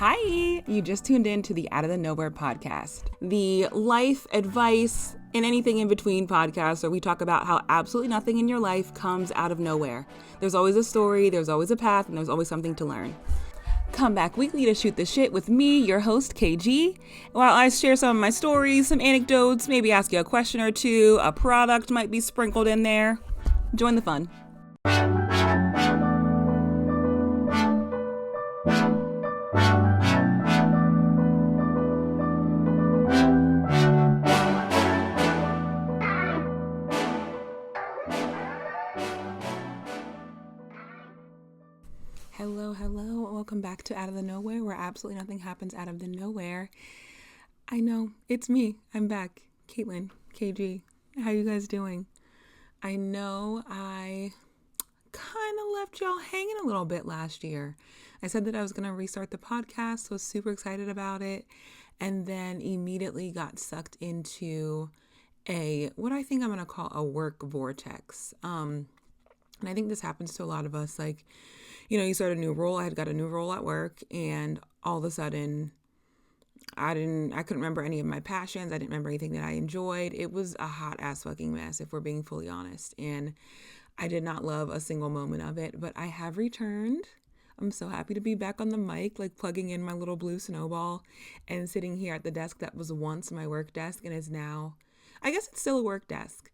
Hi, you just tuned in to the Out of the Nowhere podcast, the life advice and anything in between podcast where we talk about how absolutely nothing in your life comes out of nowhere. There's always a story, there's always a path, and there's always something to learn. Come back weekly to shoot the shit with me, your host, KG, while I share some of my stories, some anecdotes, maybe ask you a question or two, a product might be sprinkled in there. Join the fun. Hello. Welcome back to Out of the Nowhere, where absolutely nothing happens out of the nowhere. I know, it's me. I'm back. Caitlin, KG. How you guys doing? I know I kind of left y'all hanging a little bit last year. I said that I was going to restart the podcast, was super excited about it, and then immediately got sucked into what I think I'm going to call a work vortex. And I think this happens to a lot of us. Like, you start a new role. I had got a new role at work, and all of a sudden I couldn't remember any of my passions. I didn't remember anything that I enjoyed. It was a hot ass fucking mess, if we're being fully honest. And I did not love a single moment of it, but I have returned. I'm so happy to be back on the mic, like plugging in my little blue snowball and sitting here at the desk that was once my work desk and is now, I guess it's still a work desk.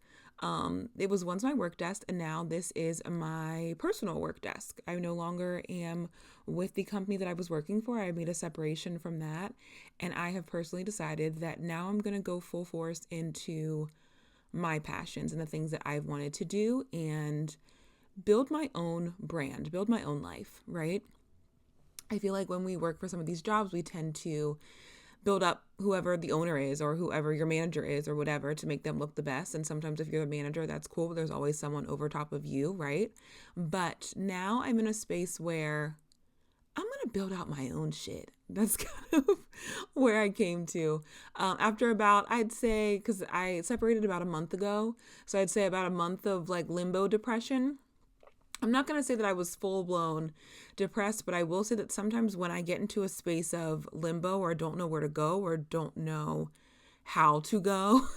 It was once my work desk, and now this is my personal work desk. I no longer am with the company that I was working for. I made a separation from that, and I have personally decided that now I'm going to go full force into my passions and the things that I've wanted to do and build my own brand, build my own life, right? I feel like when we work for some of these jobs, we tend to build up whoever the owner is or whoever your manager is or whatever to make them look the best. And sometimes if you're the manager, that's cool, but there's always someone over top of you, right? But now I'm in a space where I'm going to build out my own shit. That's kind of where I came to. After about, I'd say, because I separated about a month ago, so I'd say about a month of like limbo depression. I'm not going to say that I was full-blown depressed, but I will say that sometimes when I get into a space of limbo or don't know where to go or don't know how to go.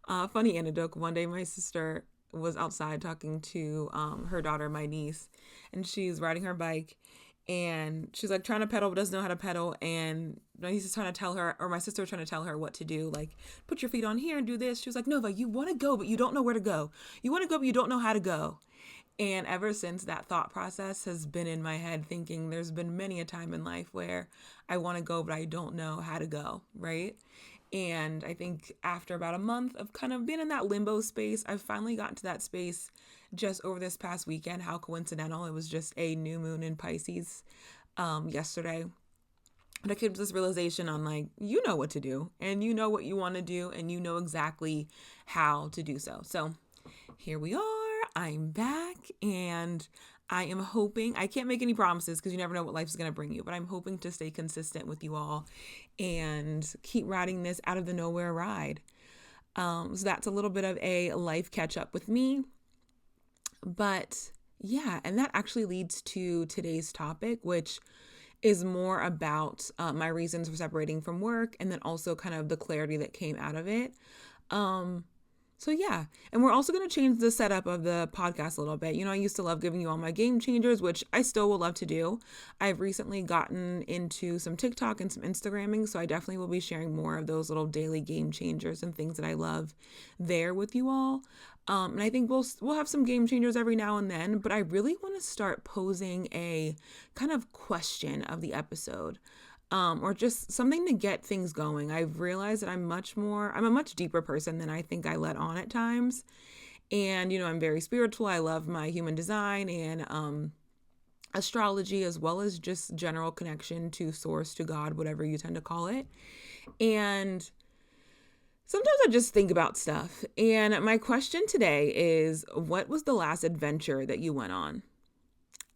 Funny anecdote. One day my sister was outside talking to her daughter, my niece, and she's riding her bike and she's like trying to pedal but doesn't know how to pedal, and my niece is trying to tell her, or my sister was trying to tell her what to do, like put your feet on here and do this. She was like, Nova, you want to go but you don't know where to go. You want to go but you don't know how to go. And ever since, that thought process has been in my head, thinking there's been many a time in life where I want to go, but I don't know how to go, right? And I think after about a month of kind of being in that limbo space, I've finally gotten to that space just over this past weekend. How coincidental. It was just a new moon in Pisces yesterday. And I came to this realization on like, you know what to do, and you know what you want to do, and you know exactly how to do so. So here we are. I'm back, and I am hoping, I can't make any promises because you never know what life is going to bring you, but I'm hoping to stay consistent with you all and keep riding this out of the nowhere ride. So that's a little bit of a life catch up with me. But yeah, and that actually leads to today's topic, which is more about my reasons for separating from work, and then also kind of the clarity that came out of it. So yeah, and we're also going to change the setup of the podcast a little bit. I used to love giving you all my game changers, which I still will love to do. I've recently gotten into some TikTok and some Instagramming, so I definitely will be sharing more of those little daily game changers and things that I love there with you all. And I think we'll have some game changers every now and then, but I really want to start posing a kind of question of the episode. Or just something to get things going. I've realized that I'm a much deeper person than I think I let on at times. And, I'm very spiritual. I love my human design and astrology, as well as just general connection to source, to God, whatever you tend to call it. And sometimes I just think about stuff. And my question today is, what was the last adventure that you went on?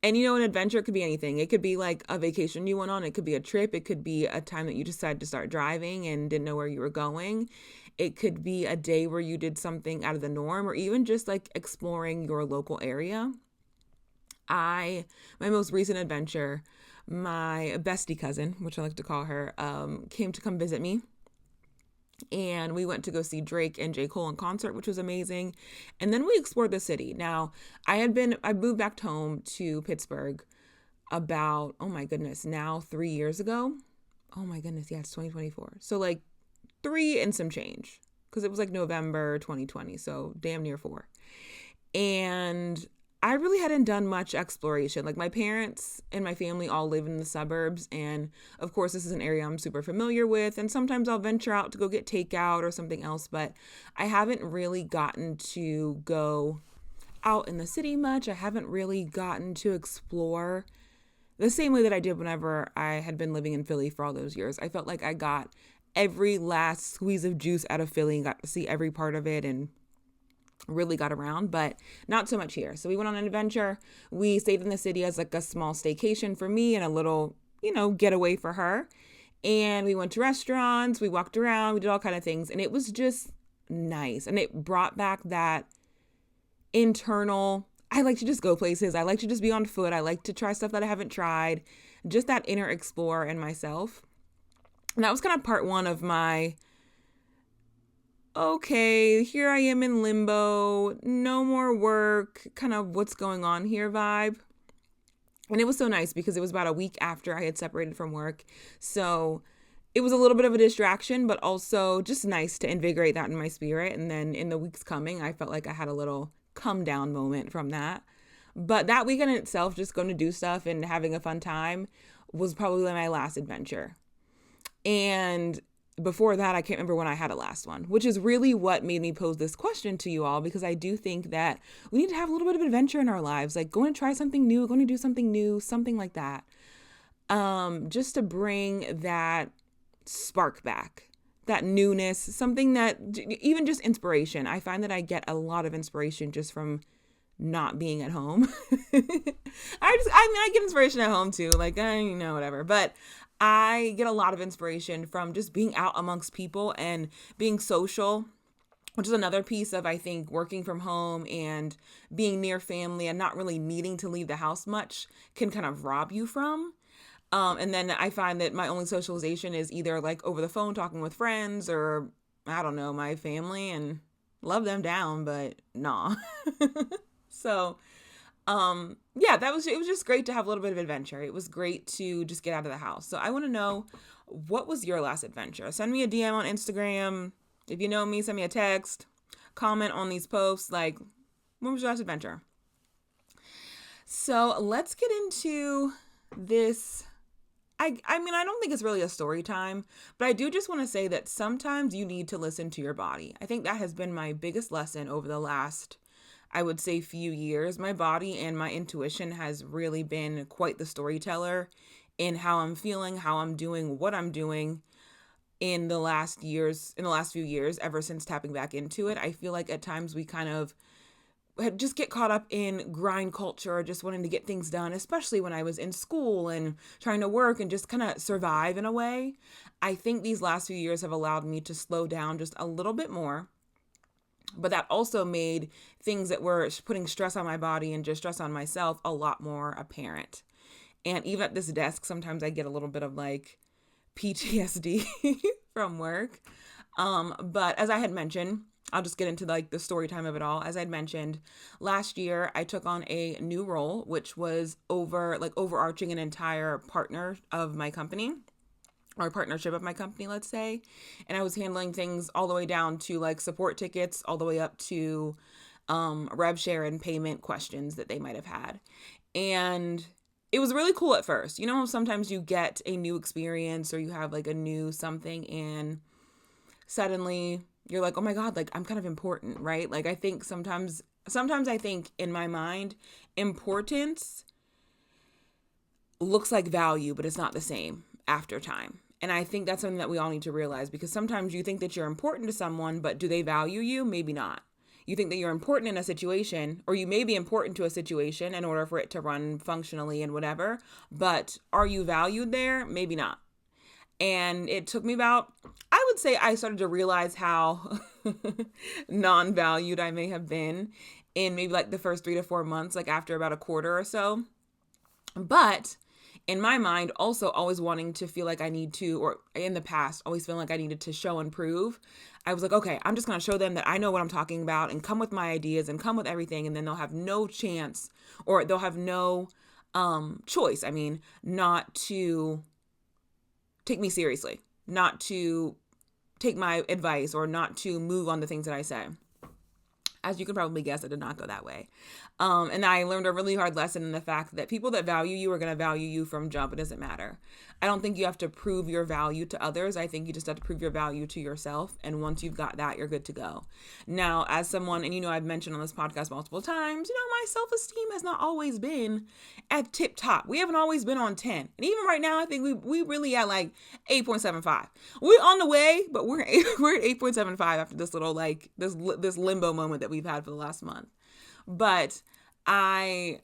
And an adventure could be anything. It could be like a vacation you went on. It could be a trip. It could be a time that you decided to start driving and didn't know where you were going. It could be a day where you did something out of the norm, or even just like exploring your local area. My most recent adventure, my bestie cousin, which I like to call her, came to come visit me. And we went to go see Drake and J. Cole in concert, which was amazing. And then we explored the city. Now, I moved back home to Pittsburgh about, oh my goodness, now 3 years ago. Oh my goodness, yeah, it's 2024. So like 3 and some change, because it was like November 2020, so damn near 4. And I really hadn't done much exploration. Like my parents and my family all live in the suburbs. And of course, this is an area I'm super familiar with. And sometimes I'll venture out to go get takeout or something else. But I haven't really gotten to go out in the city much. I haven't really gotten to explore the same way that I did whenever I had been living in Philly for all those years. I felt like I got every last squeeze of juice out of Philly and got to see every part of it and really got around, but not so much here. So we went on an adventure. We stayed in the city as like a small staycation for me and a little, getaway for her. And we went to restaurants, we walked around, we did all kind of things. And it was just nice. And it brought back that internal, I like to just go places. I like to just be on foot. I like to try stuff that I haven't tried. Just that inner explorer in myself. And that was kind of part 1 of my, okay, here I am in limbo, no more work, kind of what's going on here vibe. And it was so nice because it was about a week after I had separated from work. So it was a little bit of a distraction, but also just nice to invigorate that in my spirit. And then in the weeks coming, I felt like I had a little come down moment from that. But that weekend in itself, just going to do stuff and having a fun time was probably my last adventure. And before that, I can't remember when I had a last one, which is really what made me pose this question to you all, because I do think that we need to have a little bit of adventure in our lives, like going to try something new, going to do something new, something like that. Just to bring that spark back, that newness, something that even just inspiration. I find that I get a lot of inspiration just from not being at home. I get inspiration at home too, like, whatever. But I get a lot of inspiration from just being out amongst people and being social, which is another piece of, I think, working from home and being near family and not really needing to leave the house much can kind of rob you from. And then I find that my only socialization is either like over the phone talking with friends or, I don't know, my family, and love them down, but nah. So, it was just great to have a little bit of adventure. It was great to just get out of the house. So I want to know, what was your last adventure? Send me a DM on Instagram. If you know me, send me a text, comment on these posts. Like, what was your last adventure? So let's get into this. I don't think it's really a story time, but I do just want to say that sometimes you need to listen to your body. I think that has been my biggest lesson over the last, I would say, few years. My body and my intuition has really been quite the storyteller in how I'm feeling, how I'm doing, what I'm doing in the last few years, ever since tapping back into it. I feel like at times we kind of just get caught up in grind culture, just wanting to get things done, especially when I was in school and trying to work and just kind of survive in a way. I think these last few years have allowed me to slow down just a little bit more. But that also made things that were putting stress on my body and just stress on myself a lot more apparent. And even at this desk, sometimes I get a little bit of like PTSD from work. But as I had mentioned, I'll just get into like the story time of it all. As I'd mentioned, last year I took on a new role, which was overarching an entire partner of my company, or partnership of my company, let's say. And I was handling things all the way down to like support tickets, all the way up to rev share and payment questions that they might have had. And it was really cool at first. You know, sometimes you get a new experience or you have like a new something and suddenly you're like, oh my God, like I'm kind of important, right? Like I think sometimes I think in my mind, importance looks like value, but it's not the same after time. And I think that's something that we all need to realize, because sometimes you think that you're important to someone, but do they value you? Maybe not. You think that you're important in a situation, or you may be important to a situation in order for it to run functionally and whatever, but are you valued there? Maybe not. And it took me about, I would say I started to realize how non-valued I may have been in maybe like the first 3 to 4 months, like after about a quarter or so. But in my mind, also always wanting to feel like I need to, or in the past, always feeling like I needed to show and prove. I was like, okay, I'm just going to show them that I know what I'm talking about and come with my ideas and come with everything. And then they'll have no chance, or they'll have no choice. I mean, not to take me seriously, not to take my advice, or not to move on the things that I say. As you can probably guess, it did not go that way. And I learned a really hard lesson in the fact that people that value you are going to value you from jump. It doesn't matter. I don't think you have to prove your value to others. I think you just have to prove your value to yourself. And once you've got that, you're good to go. Now, as someone, and I've mentioned on this podcast multiple times, my self-esteem has not always been at tip top. We haven't always been on 10. And even right now, I think we really at like 8.75. We're on the way, but we're at 8.75 after this little this limbo moment that we've had for the last month. But I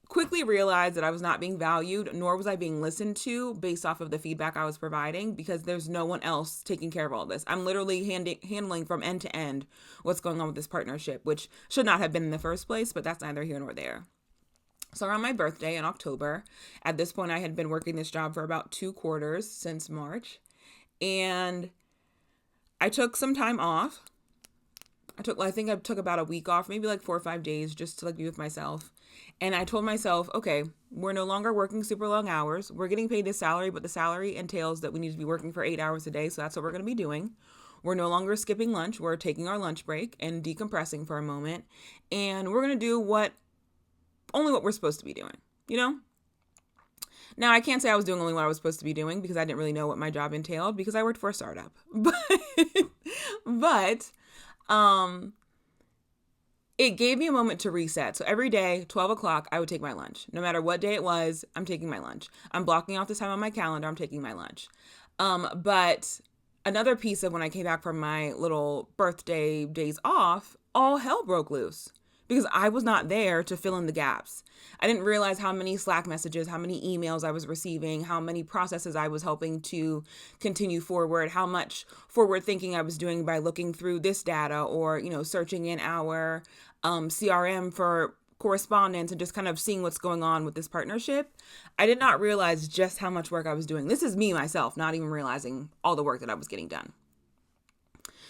quickly realized that I was not being valued, nor was I being listened to based off of the feedback I was providing, because there's no one else taking care of all this. I'm literally handling from end to end what's going on with this partnership, which should not have been in the first place, but that's neither here nor there. So around my birthday in October, at this point, I had been working this job for about 2 quarters since March, and I took some time off. I think I took about a week off, maybe like 4 or 5 days, just to be with myself. And I told myself, okay, we're no longer working super long hours. We're getting paid this salary, but the salary entails that we need to be working for 8 hours a day. So that's what we're going to be doing. We're no longer skipping lunch. We're taking our lunch break and decompressing for a moment. And we're going to do only what we're supposed to be doing, Now, I can't say I was doing only what I was supposed to be doing, because I didn't really know what my job entailed, because I worked for a startup. But it gave me a moment to reset. So every day, 12 o'clock, I would take my lunch. No matter what day it was, I'm taking my lunch. I'm blocking off this time on my calendar. I'm taking my lunch. But another piece of when I came back from my little birthday days off, all hell broke loose, because I was not there to fill in the gaps. I didn't realize how many Slack messages, how many emails I was receiving, how many processes I was helping to continue forward, how much forward thinking I was doing by looking through this data, or, searching in our CRM for correspondence and just kind of seeing what's going on with this partnership. I did not realize just how much work I was doing. This is me, myself, not even realizing all the work that I was getting done.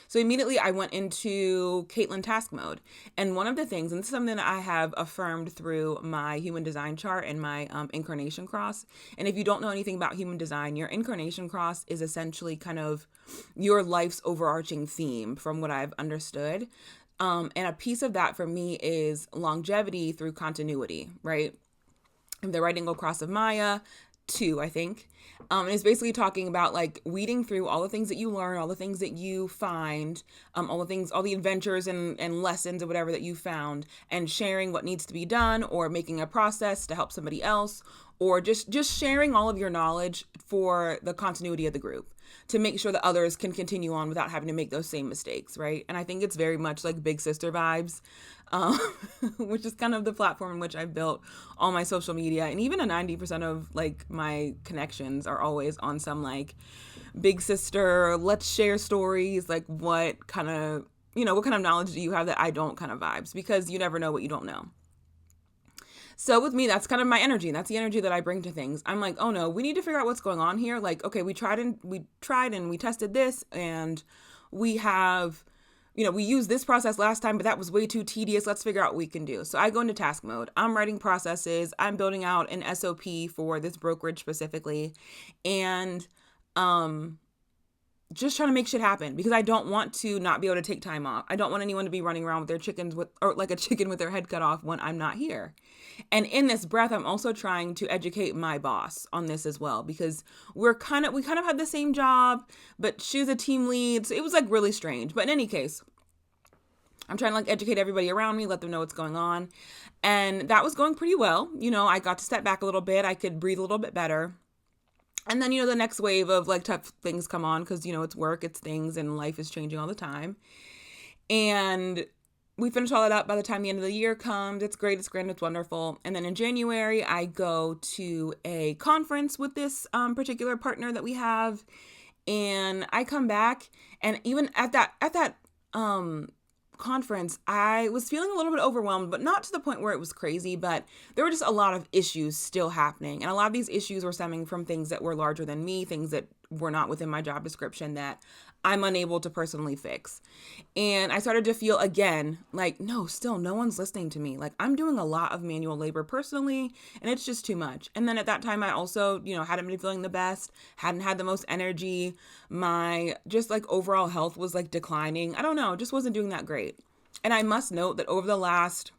So immediately I went into Caitlin task mode. And one of the things, and this is something that I have affirmed through my human design chart and my incarnation cross. And if you don't know anything about human design, your incarnation cross is essentially kind of your life's overarching theme, from what I've understood. And a piece of that for me is longevity through continuity, right? The right angle cross of Maya, 2, I think. And it's basically talking about like weeding through all the things that you learn, all the things that you find, all the adventures and lessons or whatever that you found, and sharing what needs to be done, or making a process to help somebody else, or just sharing all of your knowledge for the continuity of the group, to make sure that others can continue on without having to make those same mistakes, right? And I think it's very much like big sister vibes, which is kind of the platform in which I've built all my social media. And even 90% of like my connections are always on some like big sister, let's share stories, like what kind of knowledge do you have that I don't kind of vibes, because you never know what you don't know. So with me, that's kind of my energy. That's the energy that I bring to things. I'm like, oh no, we need to figure out what's going on here. Like, okay, we tried and we tested this, and we have, we used this process last time, but that was way too tedious. Let's figure out what we can do. So I go into task mode. I'm writing processes. I'm building out an SOP for this brokerage specifically, and just trying to make shit happen, because I don't want to not be able to take time off. I don't want anyone to be running around with their chickens or like a chicken with their head cut off when I'm not here. And in this breath, I'm also trying to educate my boss on this as well, because we kind of had the same job, but she's a team lead. So it was like really strange. But in any case, I'm trying to like educate everybody around me, let them know what's going on. And that was going pretty well. I got to step back a little bit. I could breathe a little bit better. And then, the next wave of like tough things come on, because, it's work, it's things, and life is changing all the time. And we finish all that up by the time the end of the year comes. It's great, it's grand, it's wonderful. And then in January, I go to a conference with this particular partner that we have. And I come back, and even at that conference, I was feeling a little bit overwhelmed, but not to the point where it was crazy, but there were just a lot of issues still happening. And a lot of these issues were stemming from things that were larger than me, things that were not within my job description that I'm unable to personally fix. And I started to feel again, like, no, still no one's listening to me. Like, I'm doing a lot of manual labor personally, and it's just too much. And then at that time, I also, hadn't been feeling the best, hadn't had the most energy. My just like overall health was like declining. I don't know, just wasn't doing that great. And I must note that over the last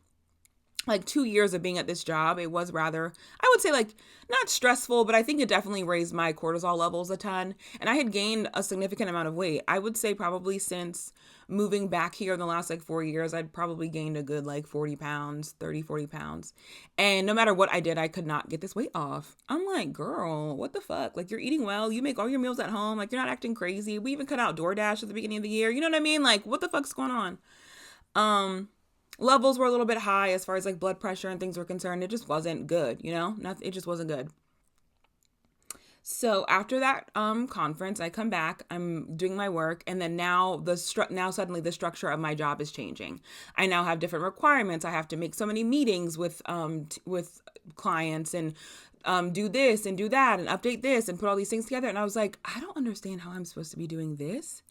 like 2 years of being at this job, it was rather, I would say, like, not stressful, but I think it definitely raised my cortisol levels a ton. And I had gained a significant amount of weight. I would say probably since moving back here in the last like 4 years, I'd probably gained a good like 40 pounds, 40 pounds. And no matter what I did, I could not get this weight off. I'm like, girl, what the fuck? Like, you're eating well. You make all your meals at home. Like, you're not acting crazy. We even cut out DoorDash at the beginning of the year. You know what I mean? Like, what the fuck's going on? Levels were a little bit high as far as like blood pressure and things were concerned. It just wasn't good, it just wasn't good. So after that conference, I come back, I'm doing my work, and then now suddenly the structure of my job is changing. I now have different requirements. I have to make so many meetings with clients and do this and do that and update this and put all these things together. And I was like, I don't understand how I'm supposed to be doing this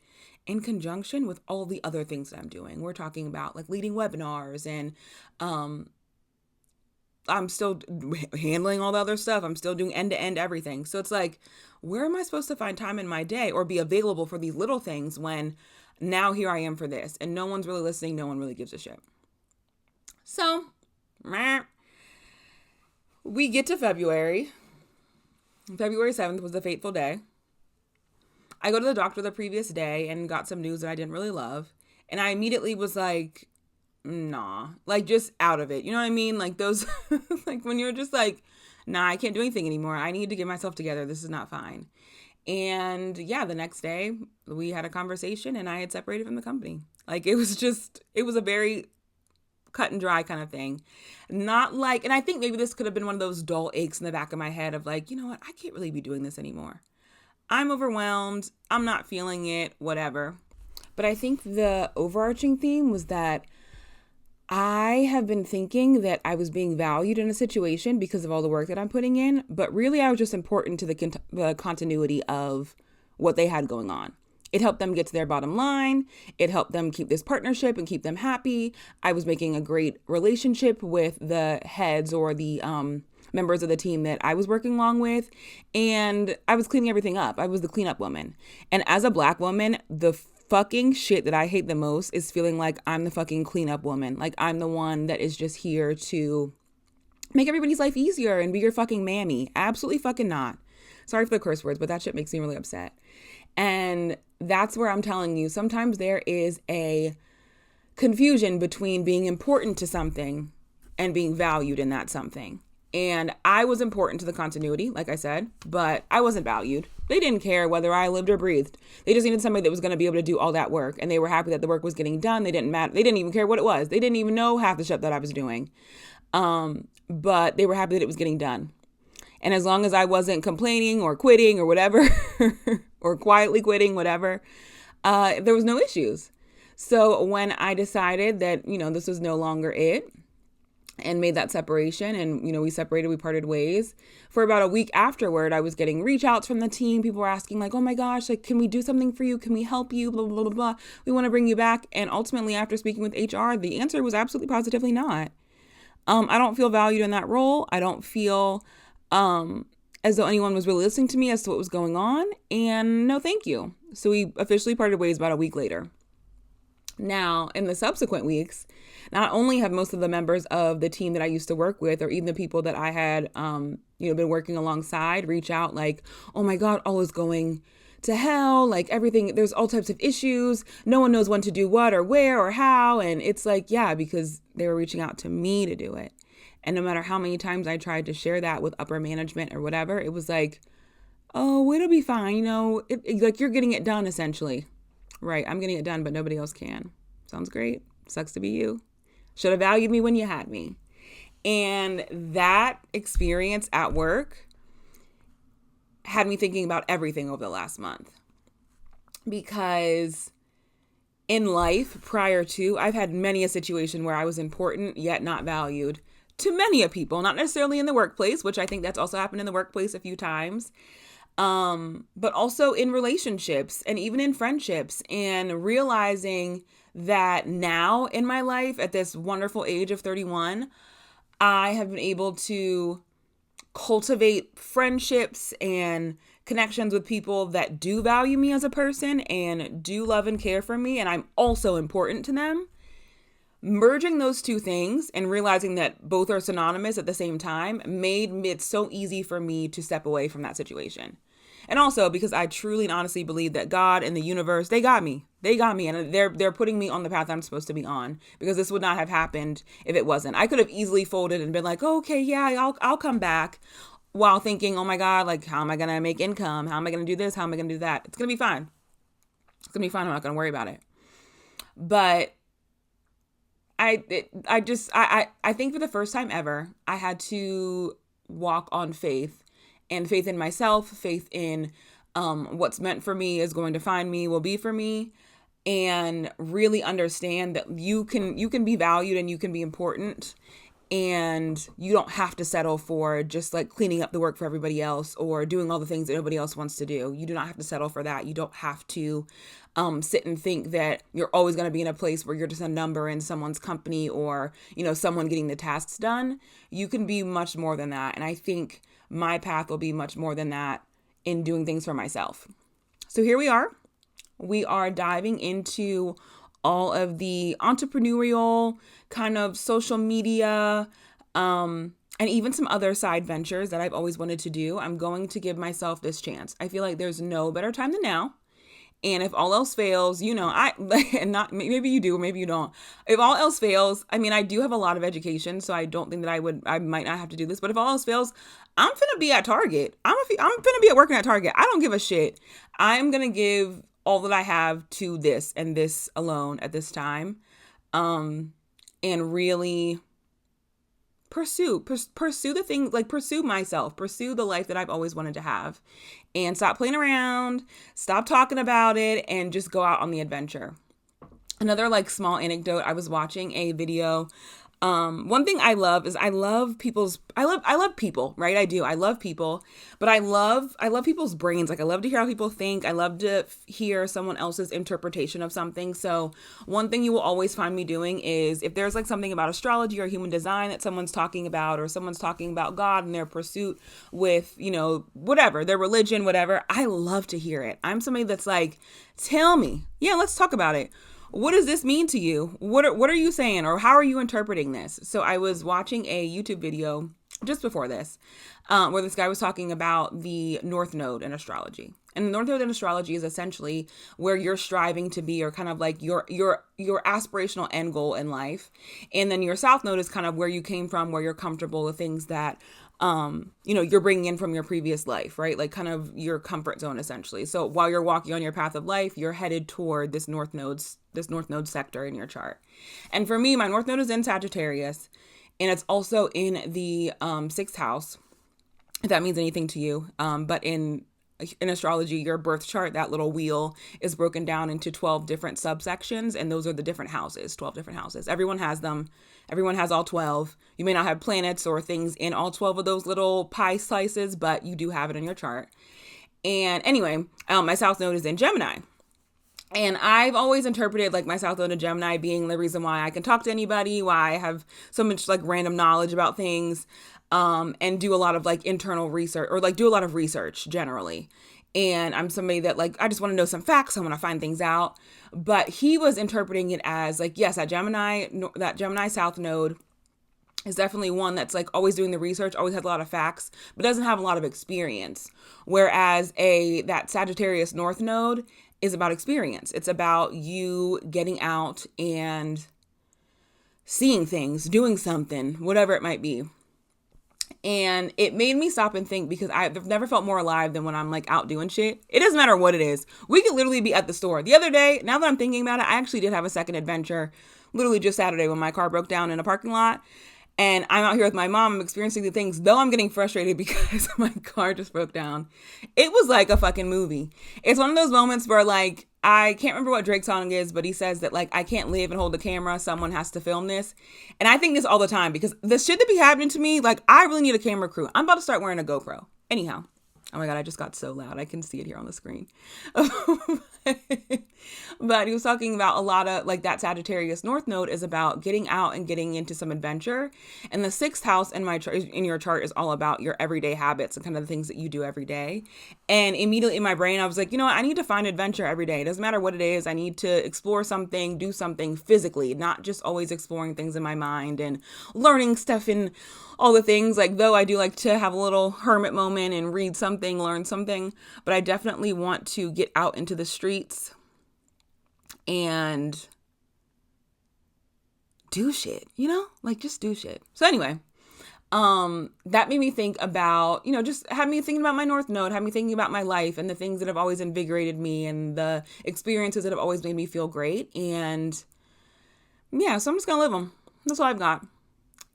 in conjunction with all the other things that I'm doing. We're talking about like leading webinars and I'm still handling all the other stuff. I'm still doing end-to-end everything. So it's like, where am I supposed to find time in my day or be available for these little things when now here I am for this and no one's really listening. No one really gives a shit. So we get to February. February 7th was the fateful day. I go to the doctor the previous day and got some news that I didn't really love. And I immediately was like, nah, like just out of it. You know what I mean? Like those, like when you're just like, nah, I can't do anything anymore. I need to get myself together. This is not fine. And yeah, the next day we had a conversation and I had separated from the company. Like it was a very cut and dry kind of thing. Not like, and I think maybe this could have been one of those dull aches in the back of my head of like, you know what? I can't really be doing this anymore. I'm overwhelmed. I'm not feeling it, whatever. But I think the overarching theme was that I have been thinking that I was being valued in a situation because of all the work that I'm putting in, but really I was just important to the continuity of what they had going on. It helped them get to their bottom line. It helped them keep this partnership and keep them happy. I was making a great relationship with the heads or the members of the team that I was working along with, and I was cleaning everything up. I was the cleanup woman. And as a Black woman, the fucking shit that I hate the most is feeling like I'm the fucking cleanup woman. Like I'm the one that is just here to make everybody's life easier and be your fucking mammy. Absolutely fucking not. Sorry for the curse words, but that shit makes me really upset. And that's where I'm telling you, sometimes there is a confusion between being important to something and being valued in that something. And I was important to the continuity, like I said, but I wasn't valued. They didn't care whether I lived or breathed. They just needed somebody that was going to be able to do all that work. And they were happy that the work was getting done. They didn't even care what it was. They didn't even know half the stuff that I was doing. But they were happy that it was getting done. And as long as I wasn't complaining or quitting or whatever, or quietly quitting, whatever, there was no issues. So when I decided that, this was no longer it, and made that separation and, we separated, we parted ways. For about a week afterward, I was getting reach outs from the team. People were asking like, oh my gosh, like, can we do something for you? Can we help you? Blah, blah, blah, blah. We want to bring you back. And ultimately, after speaking with HR, the answer was absolutely positively not. I don't feel valued in that role. I don't feel as though anyone was really listening to me as to what was going on. And no, thank you. So we officially parted ways about a week later. Now, in the subsequent weeks, not only have most of the members of the team that I used to work with, or even the people that I had, been working alongside, reach out like, oh my God, all is going to hell. Like everything, there's all types of issues. No one knows when to do what or where or how. And it's like, yeah, because they were reaching out to me to do it. And no matter how many times I tried to share that with upper management or whatever, it was like, oh, it'll be fine. Like you're getting it done essentially. Right. I'm getting it done, but nobody else can. Sounds great. Sucks to be you. Should have valued me when you had me. And that experience at work had me thinking about everything over the last month, because in life prior to, I've had many a situation where I was important yet not valued to many of people, not necessarily in the workplace, which I think that's also happened in the workplace a few times. But also in relationships and even in friendships, and realizing that now in my life at this wonderful age of 31, I have been able to cultivate friendships and connections with people that do value me as a person and do love and care for me, and I'm also important to them. Merging those two things and realizing that both are synonymous at the same time made it so easy for me to step away from that situation. And also because I truly and honestly believe that God and the universe, they got me. They got me, and they're putting me on the path I'm supposed to be on, because this would not have happened if it wasn't. I could have easily folded and been like, oh, okay, yeah, I'll come back, while thinking, oh my God, like, how am I going to make income? How am I going to do this? How am I going to do that? It's going to be fine. It's going to be fine. I'm not going to worry about it. But I think for the first time ever, I had to walk on faith, and faith in myself, faith in what's meant for me is going to find me, will be for me, and really understand that you can be valued and you can be important, and you don't have to settle for just like cleaning up the work for everybody else or doing all the things that nobody else wants to do. You do not have to settle for that. You don't have to sit and think that you're always going to be in a place where you're just a number in someone's company, or, someone getting the tasks done. You can be much more than that. And I think my path will be much more than that in doing things for myself. So here we are. We are diving into all of the entrepreneurial kind of social media, and even some other side ventures that I've always wanted to do. I'm going to give myself this chance. I feel like there's no better time than now. And if all else fails, and not, maybe you do, maybe you don't. If all else fails, I mean, I do have a lot of education, so I don't think that I might not have to do this. But if all else fails, I'm finna be at Target. I'm finna be working at Target. I don't give a shit. I'm gonna give all that I have to this and this alone at this time, and really pursue the thing, like pursue myself, pursue the life that I've always wanted to have, and stop playing around, stop talking about it, and just go out on the adventure. Another like small anecdote, I was watching a video. One thing I love is I love people, right? I do. I love people, but I love people's brains. Like I love to hear how people think. I love to hear someone else's interpretation of something. So one thing you will always find me doing is if there's like something about astrology or human design that someone's talking about, or someone's talking about God and their pursuit with, whatever, their religion, whatever, I love to hear it. I'm somebody that's like, tell me, yeah, let's talk about it. What does this mean to you? What are you saying, or how are you interpreting this? So I was watching a YouTube video just before this, where this guy was talking about the North Node in astrology. And the North Node in astrology is essentially where you're striving to be, or kind of like your aspirational end goal in life. And then your South Node is kind of where you came from, where you're comfortable, the things that you're bringing in from your previous life, right? Like kind of your comfort zone, essentially. So while you're walking on your path of life, you're headed toward this North Node sector in your chart. And for me, my North Node is in Sagittarius, and it's also in the 6th house, if that means anything to you. But in astrology, your birth chart, that little wheel is broken down into 12 different subsections, and those are the different houses, 12 different houses. Everyone has them. Everyone has all 12. You may not have planets or things in all 12 of those little pie slices, but you do have it in your chart. And anyway, my South Node is in Gemini. And I've always interpreted like my South Node in Gemini being the reason why I can talk to anybody, why I have so much like random knowledge about things, and do a lot of like internal research, or like do a lot of research generally. And I'm somebody that like, I just want to know some facts. I want to find things out. But he was interpreting it as like, yes, that Gemini South Node is definitely one that's like always doing the research, always has a lot of facts, but doesn't have a lot of experience. Whereas that Sagittarius North Node is about experience. It's about you getting out and seeing things, doing something, whatever it might be. And it made me stop and think, because I've never felt more alive than when I'm like out doing shit. It doesn't matter what it is. We could literally be at the store. The other day, now that I'm thinking about it, I actually did have a second adventure, literally just Saturday, when my car broke down in a parking lot. And I'm out here with my mom. I'm experiencing the things, though I'm getting frustrated because my car just broke down. It was like a fucking movie. It's one of those moments where, like, I can't remember what Drake's song is, but he says that, like, I can't live and hold the camera. Someone has to film this. And I think this all the time because the shit that be happening to me, like, I really need a camera crew. I'm about to start wearing a GoPro. Anyhow. Oh my God, I just got so loud. I can see it here on the screen. But he was talking about a lot of, like, that Sagittarius North Node is about getting out and getting into some adventure. And the 6th house in your chart is all about your everyday habits and kind of the things that you do every day. And immediately in my brain, I was like, you know what? I need to find adventure every day. It doesn't matter what it is. I need to explore something, do something physically, not just always exploring things in my mind and learning stuff and all the things. Like, though I do like to have a little hermit moment and read something, learn something, but I definitely want to get out into the streets and do shit, you know, like just do shit. So anyway, that made me think about, you know, just had me thinking about my North Node, had me thinking about my life and the things that have always invigorated me and the experiences that have always made me feel great. And yeah, so I'm just gonna live them. That's all I've got.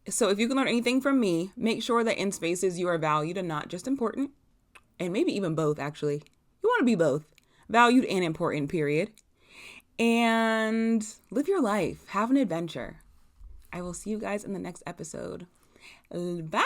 So if you can learn anything from me, make sure that in spaces you are valued and not just important. And maybe even both, actually. You want to be both. Valued and important, period. And live your life. Have an adventure. I will see you guys in the next episode. Bye!